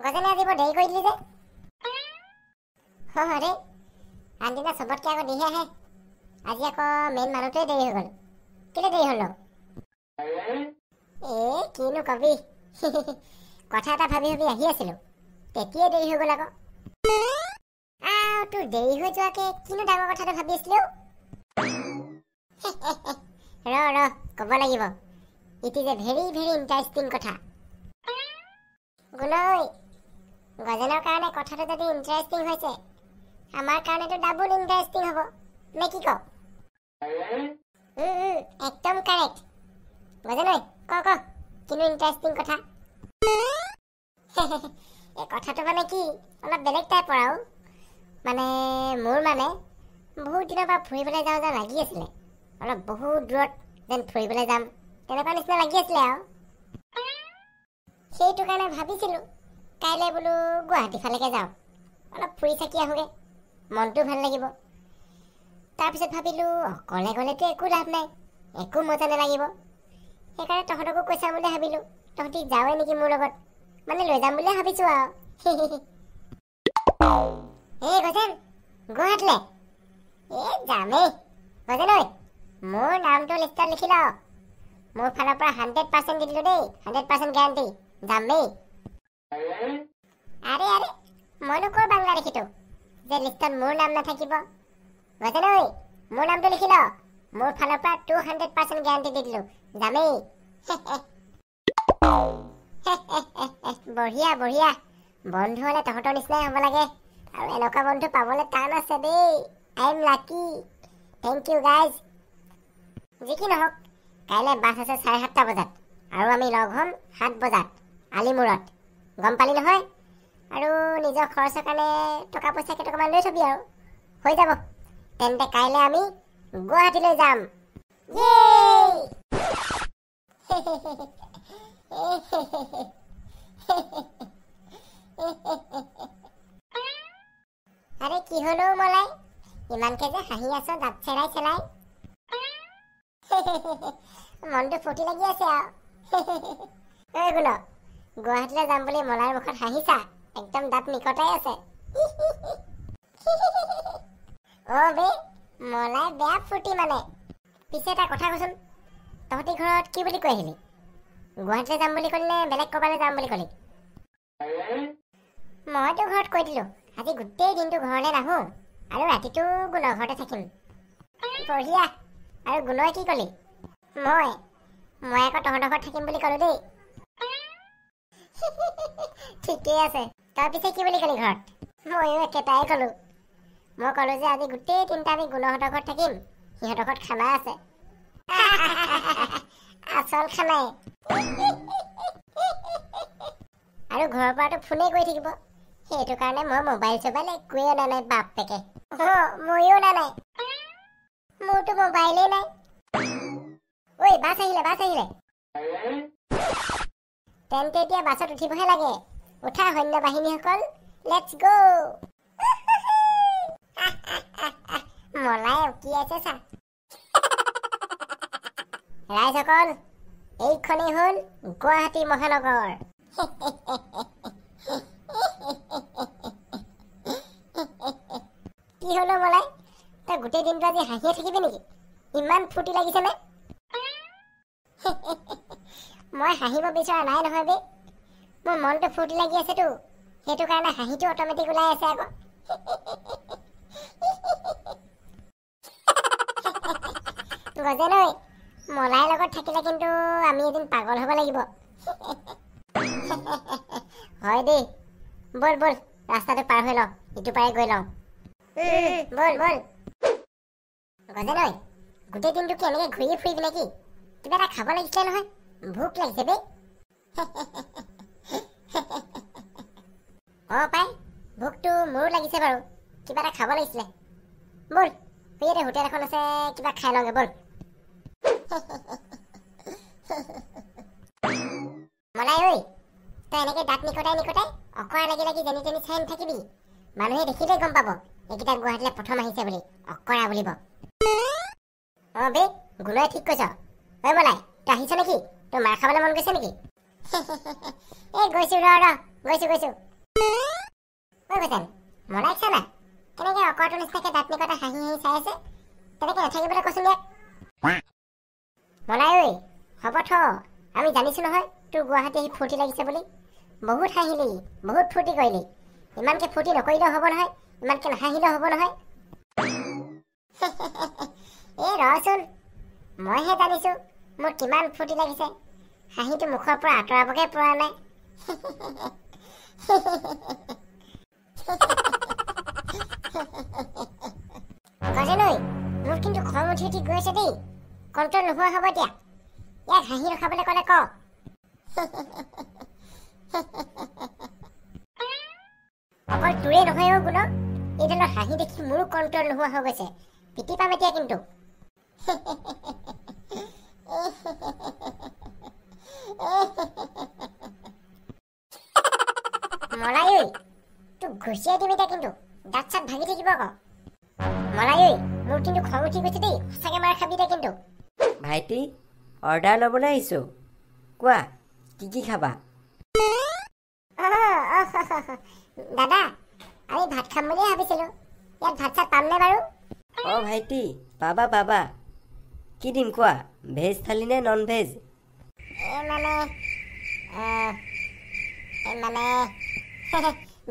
গজেনে আজি বৰ দেৰি কৰি দিলি যে। আৰে আনদিনা চবতকে আকৌ দেৰি আহে, আজি আকৌ মেইন মানুহটোৱে দেৰি হৈ গ'ল। কেলে দেৰি হ'ল? কিনো কবি কথা এটা ভাবি ভাবি আহি আছিলো, তেতিয়াই দেৰি হৈ গ'ল আকৌ। তোৰ দেৰি হৈ যোৱাকে কিনো ডাঙৰ কথাটো ভাবি আছিলো। ৰ ক'ব লাগিব, it is a very very interesting কথা। গুণৈ, গজেনৰ কাৰণে কথাটো যদি ইণ্টাৰেষ্টিং হৈছে, আমাৰ কাৰণেতো ডাবুল ইণ্টাৰেষ্টিং হ'ব, নে কি কওঁ? একদম কাৰেক্ট। গজেনৈ ক কিনো ইণ্টাৰেষ্টিং কথা? এই কথাটো মানে কি, অলপ বেলেগ টাইপৰ আৰু। মানে মোৰ বহুত দিনৰ পৰা ফুৰিবলৈ যাওঁ যেন লাগি আছিলে। অলপ বহুত দূৰত যেন ফুৰিবলৈ যাম, তেনেকুৱা নিচিনা লাগি আছিলে আৰু। সেইটো কাৰণে ভাবিছিলো কাইলৈ বোলো গুৱাহাটী ফালেকে যাওঁ, অলপ ফুৰি চাকি আহোঁগৈ, মনটো ভাল লাগিব। তাৰপিছত ভাবিলো অকলে গ'লেতো একো লাভ নাই, একো মজা নালাগিব। সেইকাৰণে তহঁতকো কৈ চাম বুলি ভাবিলো, তহঁতি যাৱে নেকি মোৰ লগত, মানে লৈ যাম বুলিয়ে ভাবিছো আৰু। গজেন, গুৱাহাটীলৈ যামেই। গজেনৈ, মোৰ নামটো লিষ্টত লিখি ল। মোৰ ফালৰ পৰা 100% দি দিলো দেই, 100% গেৰাণ্টি, যামেই। আৰে মইনো ক'ৰ বাংলা দেখিতো যে লিষ্টত মোৰ নাম নাথাকিব। গজেনৈ, মোৰ নামটো লিখি ল, মোৰ ফালৰ পৰা 200% গেৰাণ্টি দি দিলো, যামেই। বঢ়িয়া বঢ়িয়া, বন্ধু হ'লে তহঁতৰ নিচিনাই হ'ব লাগে, আৰু এনেকুৱা বন্ধু পাবলৈ টান আছে দেই। I am lucky, thank you guys. যি কি নহওক, কাইলৈ বাছ আছে 7:30 বজাত, আৰু আমি লগ হ'ম 7 বজাত আলিমূৰত, গম পালি নহয়? আৰু নিজৰ খৰচৰ কাৰণে টকা পইচা কেইটকামান লৈ থবি আৰু, হৈ যাব। তেন্তে কাইলৈ আমি গুৱাহাটীলৈ যাম। আৰে কি হলো মলাই, ইমানকে যে হাঁহি আছ দাঁত চেৰাই চেৰাই? মনটো ফূৰ্তি লাগি আছে আৰু। গুণ, গুৱাহাটীলৈ যাম বুলি মলাৰ মুখত হাঁহিছা, একদম দাঁত নিকটাই আছে। বে, মলাই বেয়া ফূৰ্তি মানে। পিছে এটা কথা কচোন, তহঁতি ঘৰত কি বুলি কৈ আহিলি? গুৱাহাটীলৈ যাম বুলি ক'লি নে বেলেগ ক'ৰবালৈ যাম বুলি ক'লি? মইতো ঘৰত কৈ দিলো আজি গোটেই দিনটো ঘৰলৈ নাহো, আৰু ৰাতিটো গুণৰ ঘৰতে থাকিম। বঢ়িয়া। আৰু গুণই কি ক'লি? মই আকৌ তহঁতৰ ঘৰত থাকিম বুলি ক'লো দেই। ঠিকেই আছে। তই পিছে কি বুলি ক'লি ঘৰত? ময়ো একেটাই ক'লো। মই ক'লো যে আজি গোটেই দিনটা আমি গুণহঁতৰ ঘৰত থাকিম, সিহঁতৰ ঘৰত খানা আছে। আচল খানাই। আৰু ঘৰৰ পৰাতো ফোনেই কৰি থাকিব, সেইটো কাৰণে মই মোবাইল চোবাইল একোৱেই অনা নাই বাপেকে। ময়ো অনা নাই, মোৰতো মোবাইলেই নাই। ঐ বাছ আহিলে। তেন্তে এতিয়া বাছত উঠিবহে লাগে। উঠা সৈন্য বাহিনীসকল, লেটছ গো। মলাই উকি আছে চা। ৰাইজসকল, এইখনেই হ'ল গুৱাহাটী মহানগৰ। কি হলো মলাই, তই গোটেই দিনটো আজি হাঁহিয়ে থাকিবি নেকি? ইমান ফূৰ্তি লাগিছে নে? মই হাঁহিব বিচৰা নাই নহয় বে, মোৰ মনটো ফূৰ্তি লাগি আছেতো, সেইটো কাৰণে হাঁহিটো অট'মেটিক ওলাই আছে আকৌ। গজেনৈ, মলাইৰ লগত থাকিলে কিন্তু আমি এদিন পাগল হ'ব লাগিব। হয় দেই, ব'ল ৰাস্তাটো পাৰ হৈ লওঁ, ইটো পাৰে গৈ লওঁ। ব'ল। গজেনৈ, গোটেই দিনটো কি এনেকে ঘূৰি ফুৰিবি নেকি? কিবা এটা খাব লাগিছিলে নহয়, ভোক লাগিছে বে। পাই, ভোকটো মোৰো লাগিছে বাৰু, কিবা এটা খাব লাগিছিলে। ব'ল, ইয়াতে হোটেল এখন আছে, কিবা খাই লওঁগে ব'ল। মলাই ঐ, তই এনেকে দাঁত নিকটাই অকৰা লাগি যেনি তেনি চাই নাথাকিবি। মানুহে দেখিলেই গম পাব এইকেইটা গুৱাহাটীলৈ প্ৰথম আহিছে বুলি, অকৰা বুলিব। বে, গুণই ঠিক কৈছ। ঐ মলাই, তই আহিছ নেকি? তোৰ মাৰ খাবলৈ মন গৈছে নেকি? এই গৈছো ৰ গৈছো ঐ বেটান মনাইছা না কেনেকৈ অকৰ্টো নিচিনাকৈ দাঁত নিকটা হাঁহি চাই আছে তেনেকৈ নাথাকিবলৈ কৈছোঁ ইয়াক মনাই ঐ হ'ব থ আমি জানিছোঁ নহয় তোৰ গুৱাহাটী আহি ফূৰ্তি লাগিছে বুলি বহুত হাঁহিলি বহুত ফূৰ্তি কৰিলি ইমানকৈ ফূৰ্তি নকৰিলেও হ'ব নহয় ইমানকৈ নাহাঁহিলেও হ'ব নহয় এই ৰচোন মইহে জানিছোঁ মোৰ কিমান ফূৰ্তি লাগিছে হাঁহিটো মুখৰ পৰা আঁতৰাবগৈ পৰা নাই গজনৈ মোৰ কিন্তু খং উঠি গৈ আছে দেই কণ্ট্ৰল নোহোৱা হ'ব এতিয়া ইয়াক হাঁহি ৰখাবলৈ ক'লে ক অকল তোৰে নহয় গুণ এইডালৰ হাঁহি দেখি মোৰো কণ্ট্ৰল নোহোৱা হৈ গৈছে পিটি পাম এতিয়া কিন্তু মলাই ঐ তোক ঘুচিয়াই দিম এতিয়া কিন্তু দাঁত চাত ভাগি থাকিব আকৌ মলাই ঐ মোৰ কিন্তু খং উঠি গৈছে দেই সঁচাকৈ মাৰ খাবি দে কিন্তু ভাইটি অৰ্ডাৰ ল'বলৈ আহিছোঁ কোৱা কি খাবা দাদা আমি ভাত খাম বুলিয়ে ভাবিছিলোঁ ইয়াত ভাত চাত পামনে বাৰু অঁ ভাইটি পাবা কি দিম কোৱা ভেজ থালি নে নন ভেজ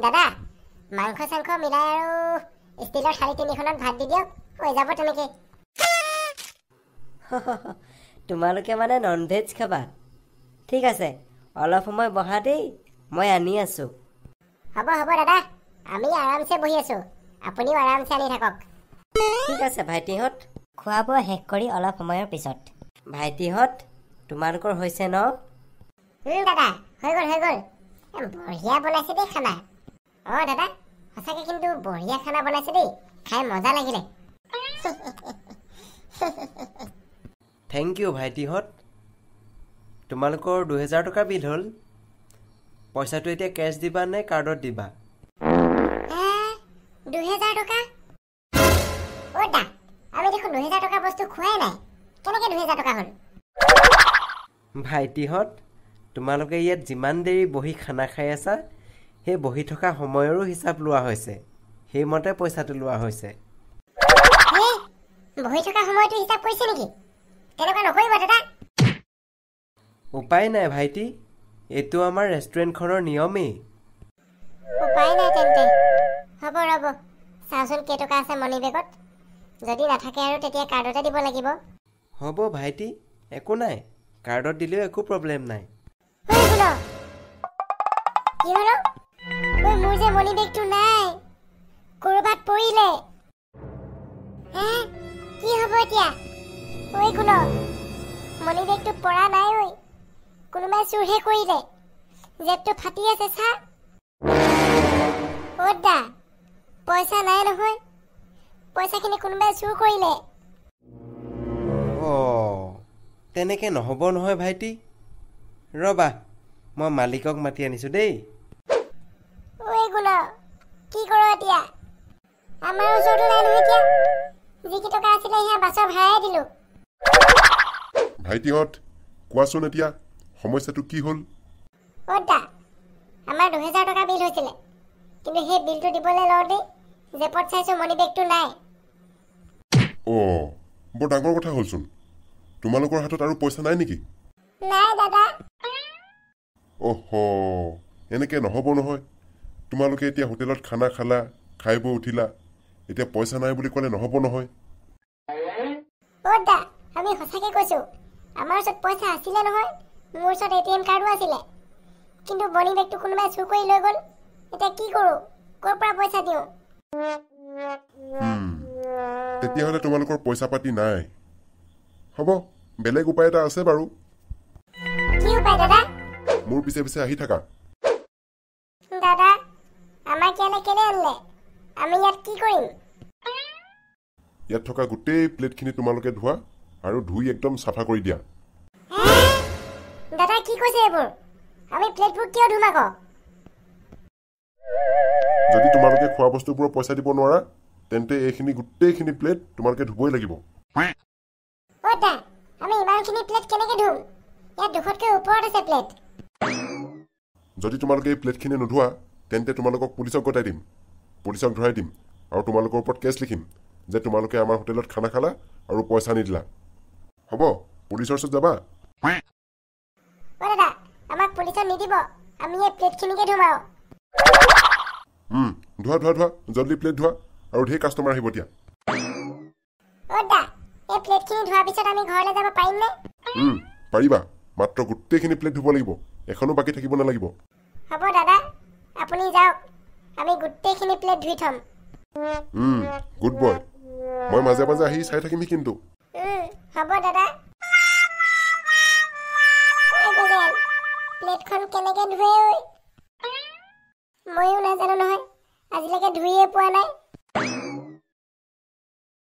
দাদা মাংস চাংস মিলাই আৰু ষ্টিলৰ থালি তিনিখনত ভাত দি দিয়ক হৈ যাব তেনেকৈ তোমালোকে মানে নন ভেজ খাবা ঠিক আছে অলপ সময় বহা দেই মই আনি আছোঁ হ'ব দাদা আমি আৰামছে বহি আছোঁ আপুনিও আৰামছে আনি থাকক ঠিক আছে ভাইটিহঁত খোৱা বোৱা শেষ কৰি অলপ সময়ৰ পিছত ভাইটিহঁত তোমালোকৰ হৈছে ন দাদা হৈ গ'ল বঢ়িয়া বনাইছে দেই খানা অঁ দাদা সঁচাকৈ কিন্তু বঢ়িয়া খানা বনাইছে দেই খাই মজা লাগিলে থেংক ইউ ভাইটিহঁত তোমালোকৰ 2000 টকা বিল হ'ল পইচাটো এতিয়া কেছ দিবা নে কাৰ্ডত দিবা 2000 টকা অ' দা আমি দেখোন 2000 টকা বস্তু খোৱাই নাই কেনেকৈ 2000 টকা হ'ল ভাইটিহঁত তোমালোকে ইয়াত যিমান দেৰি বহি খানা খাই আছা সেই বহি থকা সময়ৰো হিচাপ লোৱা হৈছে সেইমতে পইচাটো লোৱা হৈছে বহি থকা সময়টো হিচাপ কৰিছে নেকি তেনেকুৱা নকৰিব দাদা উপায় নাই ভাইটি এইটো আমাৰ ৰেষ্টুৰেণ্টখনৰ নিয়মেই উপায় নাই তেন্তে হ'ব ৰ'ব চাওঁচোন কেইটকা আছে মনি বেগত যদি নাথাকে আৰু তেতিয়া কাৰ্ডতে দিব লাগিব হ'ব ভাইটি একো নাই কাৰ্ডত দিলেও একো প্ৰব্লেম নাই কি হ'ল মোৰ যে মনি বেগটো নাই ক'ৰবাত পৰিলে কি হ'ব এতিয়া ঐ গুণ মনি বেগটো পৰা নাই ঐ কোনোবাই চুৰহে কৰিলে জেপটো ফাটি আছে চা অ' দা পইচা নাই নহয় পইচাখিনি কোনোবাই চুৰ কৰিলে অঁ তেনেকৈ নহ'ব নহয় ভাইটি ৰ'বা মই মালিকক মাতি আনিছোঁ দেই ঐ গুণ কি কৰোঁ এতিয়া আমাৰ ওচৰতো নাই নহয় এতিয়া যিকেইটকা আছিলে সেয়া বাছৰ ভাড়াই দিলোঁ ভাইটিহঁত কোৱাচোন এতিয়া সমস্যাটো কি হ'ল অ' দা আমাৰ 2000 টকা বিল হৈছিলে কিন্তু সেই বিলটো দিবলৈ লওঁতেই জেপত চাইছোঁ মনি বেগটো নাই অঁ বৰ ডাঙৰ কথা হ'লচোন তোমালোকৰ হাতত আৰু পইচা নাই নেকি নাই দাদা অহ এনেকৈ নহ'ব নহয় তোমালোকে এতিয়া হোটেলত খানা খালা খাই বৈ উঠিলা এতিয়া পইচা নাই বুলি ক'লে নহ'ব নহয় অ' দা আমি সঁচাকৈ কৈছোঁ আমাৰ ওচৰত পইচা আছিলে নহয় মোৰ ওচৰত ATM কাৰ্ডো আছিলে কিন্তু মনি বেগটো কোনোবাই চুৰ কৰি লৈ গ'ল এতিয়া কি কৰোঁ ক'ৰ পৰা পইচা দিওঁ তেতিয়াহ'লে তোমালোকৰ পইচা পাতি নাই হ'ব বেলেগ উপায় এটা আছে বাৰু কি উপায় দাদা মোৰ পিছে পিছে আহি থাকা দাদা আমাক ইয়ালৈ কেলৈ আনিলে আমি ইয়াত কি কৰিম ইয়াত থকা গোটেই প্লেটখিনি তোমালোকে ধোৱা আৰু ধুই একদম চাফা কৰি দিয়া দাদা কি কৈছে এইবোৰ আমি প্লেটবোৰ কিয় ধুম আকৌ যদি তোমালোকে খোৱা বস্তুবোৰৰ পইচা দিব নোৱাৰা তেন্তে এইখিনি গোটেইখিনি প্লেট তোমালোকে ধুবই লাগিব অ' দা আমি ইমানখিনি প্লেট কেনেকৈ ধুম ইয়াত 200তকৈ ওপৰত আছে প্লেট যদি তোমালোকে এই প্লেটখিনি নোধোৱা তেন্তে তোমালোকক পুলিচক গতাই দিম, পুলিচক ধৰাই দিম আৰু তোমালোকৰ ওপৰত কেছ লিখিম যে তোমালোকে আমাৰ হোটেলত খানা খালা আৰু পইচা নিদিলা। হ'ব, পুলিচৰ ওচৰত যাবা? অ দাদা, আমাক পুলিচত নিদিব, আমি এই প্লেটখিনিকে ধুম আৰু। ধোৱা ধোৱা ধোৱা, জলদি প্লেট ধোৱা আৰু ঢেৰ কাষ্টমাৰ আহিব এতিয়া। অ দাদা, এই প্লেটখিনি ধোৱাৰ পিছত আমি ঘৰলৈ যাব পাৰিমনে? পাৰিবা, মাত্ৰ গোটেইখিনি প্লেট ধুব লাগিব, এখনো বাকী থাকিব নালাগিব। হ'ব দাদা, আপুনি যাওক, আমি গোটেইখিনি প্লেট ধুই থ'ম। গুড বয়, মই মাজে মাজে আহি চাই থাকিমহি কিন্তু। হ'ব দাদা। প্লেটখন কেনেকে ধুৱে ঐ? ময়ো নাজানো নহয়, আজিলৈকে ধুইয়ে পোৱা নাই।